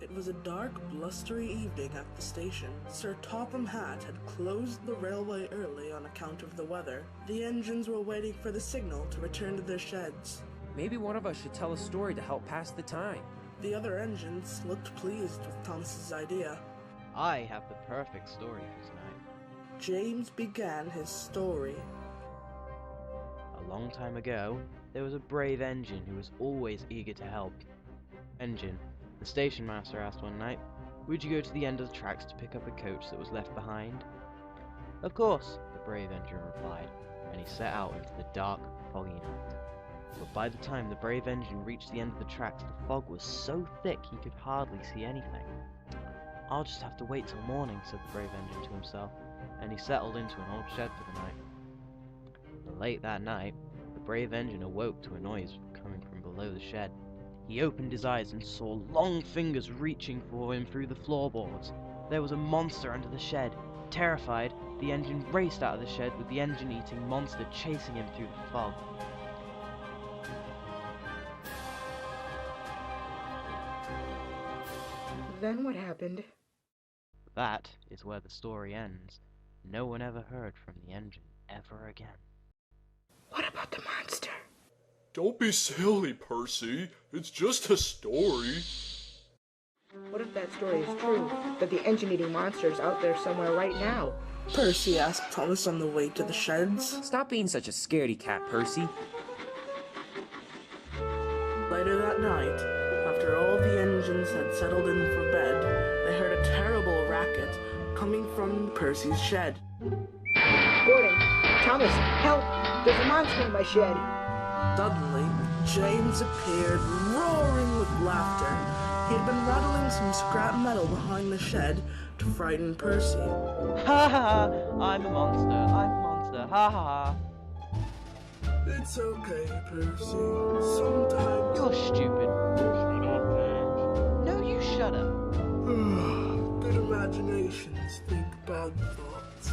It was a dark, blustery evening at the station. Sir Topham Hatt had closed the railway early on account of the weather. The engines were waiting for the signal to return to their sheds. Maybe one of us should tell a story to help pass the time. The other engines looked pleased with Thomas's idea. I have the perfect story for tonight. James began his story. A long time ago, there was a brave engine who was always eager to help. Engine, the station master asked one night, would you go to the end of the tracks to pick up a coach that was left behind? Of course, the brave engine replied, and he set out into the dark, foggy night. But by the time the brave engine reached the end of the tracks, the fog was so thick he could hardly see anything. I'll just have to wait till morning, said the brave engine to himself, and he settled into an old shed for the night. But late that night, the brave engine awoke to a noise coming from below the shed. He opened his eyes and saw long fingers reaching for him through the floorboards. There was a monster under the shed. Terrified, the engine raced out of the shed with the engine-eating monster chasing him through the fog. Then what happened? That is where the story ends. No one ever heard from the engine ever again. What about the monster? Don't be silly, Percy. It's just a story. What if that story is true? That the engine-eating monster is out there somewhere right now? Percy asked Thomas on the way to the sheds. Stop being such a scaredy cat, Percy. Later that night, after all the engines had settled in for bed, they heard a terrible racket coming from Percy's shed. Gordon! Thomas! Help! There's a monster in my shed! Suddenly, James appeared, roaring with laughter. He had been rattling some scrap metal behind the shed to frighten Percy. Ha ha ha! I'm a monster, I'm a monster, ha ha ha! It's okay, Percy. Sometimes... You're stupid. Shut up, James. No, you shut up. Good imaginations think bad thoughts.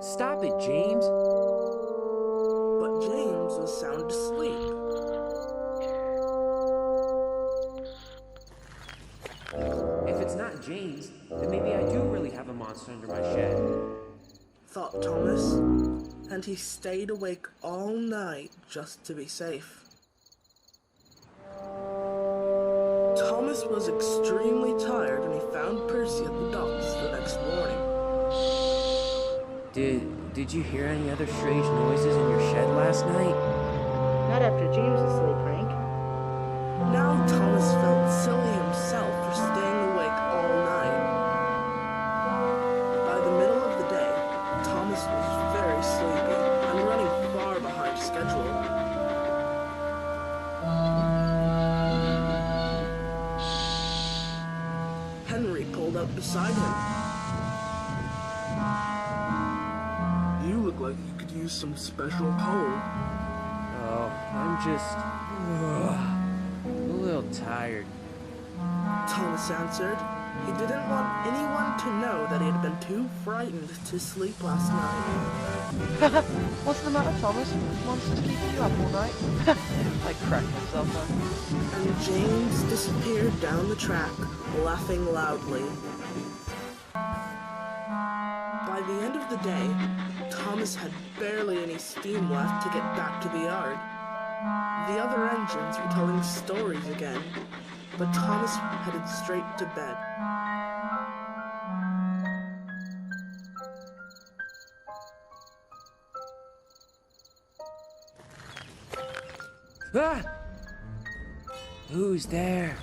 Stop it, James. But James was sound asleep. If it's not James, then maybe I do really have a monster under my shed. Thought Thomas, and he stayed awake all night just to be safe. Thomas was extremely tired and he found Percy at the docks the next morning. Did you hear any other strange noises in your shed last night? Not after James is asleep, Frank. Now Thomas felt silly himself for staying awake all night. By the middle of the day, Thomas was very sleepy and running far behind schedule. Henry pulled up beside him. You look like you could use some special power. Oh, I'm just... a little tired. Thomas answered. He didn't want anyone to know that he had been too frightened to sleep last night. What's the matter, Thomas? Monsters keeping you up all night? I cracked myself up. And James disappeared down the track, laughing loudly. By the end of the day, Thomas had barely any steam left to get back to the yard. The other engines were telling stories again, but Thomas headed straight to bed. Ah! Who's there?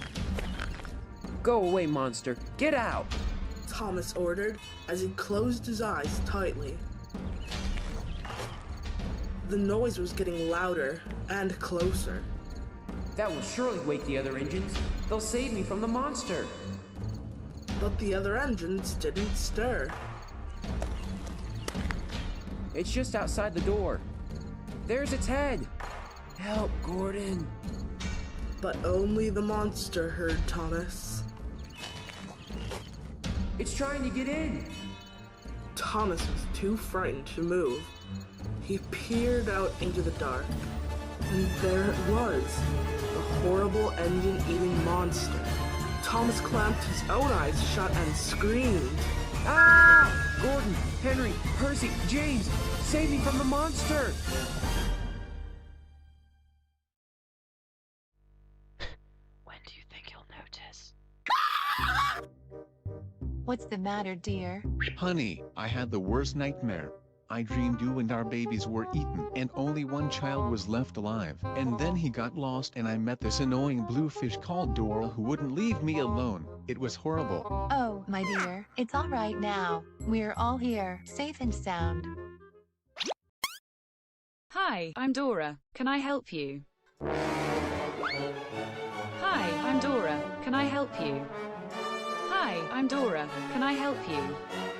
Go away, monster. Get out! Thomas ordered as he closed his eyes tightly. The noise was getting louder and closer. That will surely wake the other engines. They'll save me from the monster. But the other engines didn't stir. It's just outside the door. There's its head. Help, Gordon. But only the monster heard Thomas. It's trying to get in. Thomas was too frightened to move. He peered out into the dark, and there it was, the horrible engine-eating monster. Thomas clamped his own eyes shut and screamed. Ah! Gordon, Henry, Percy, James, save me from the monster! When do you think he'll notice? What's the matter, dear? Honey, I had the worst nightmare. I dreamed you and our babies were eaten and only one child was left alive. And then he got lost and I met this annoying blue fish called Dora who wouldn't leave me alone. It was horrible. Oh, my dear, it's all right now. We're all here, safe and sound. Hi, I'm Dora. Can I help you? Hi, I'm Dora. Can I help you? Hi, I'm Dora. Can I help you?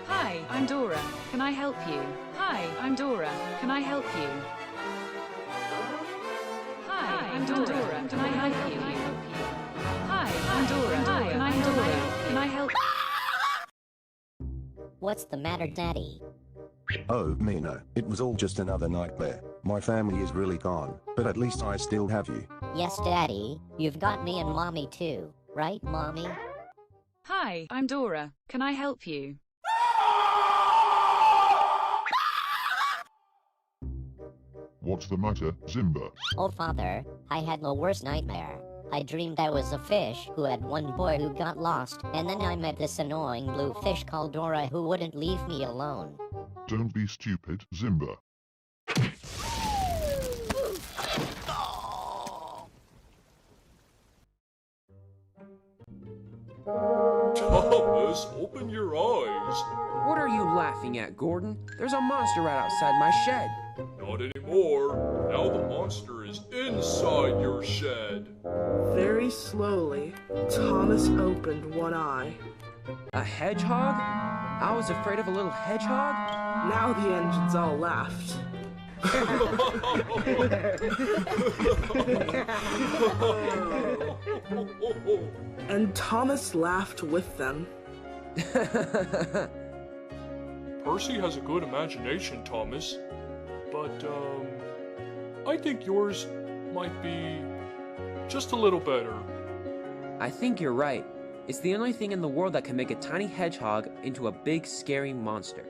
Hi, I'm Dora. Can I help you? Hi, I'm Dora. Can I help you? Hi, I'm Dora. Can I help you? Hi, I'm Dora. Hi, I'm Dora. Can I help? What's the matter, Daddy? Oh, Mina, it was all just another nightmare. My family is really gone, but at least I still have you. Yes, Daddy. You've got me and Mommy too, right, Mommy? Hi, I'm Dora. Can I help you? What's the matter, Zimba? Oh, Father, I had the worst nightmare. I dreamed I was a fish who had one boy who got lost, and then I met this annoying blue fish called Dora who wouldn't leave me alone. Don't be stupid, Zimba. Thomas, open your eyes. What are you laughing at, Gordon? There's a monster right outside my shed. Not anymore. Now the monster is inside your shed. Very slowly, Thomas opened one eye. A hedgehog? I was afraid of a little hedgehog? Now the engines all laughed. And Thomas laughed with them. Percy has a good imagination, Thomas. But, I think yours might be just a little better. I think you're right. It's the only thing in the world that can make a tiny hedgehog into a big, scary monster.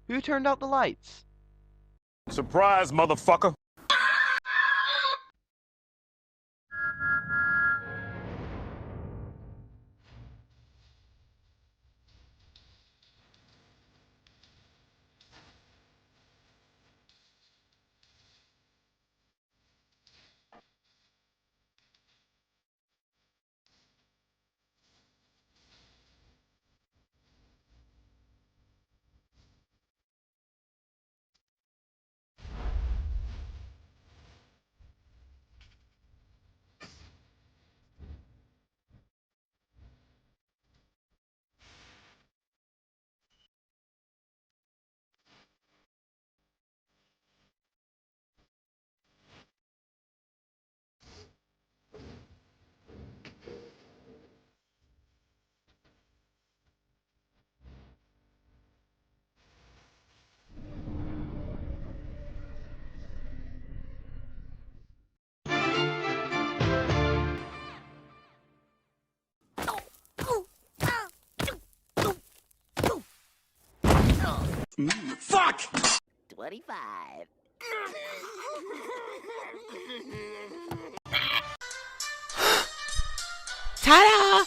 Who turned out the lights? Surprise, motherfucker! Fuck! 25. Ta-da!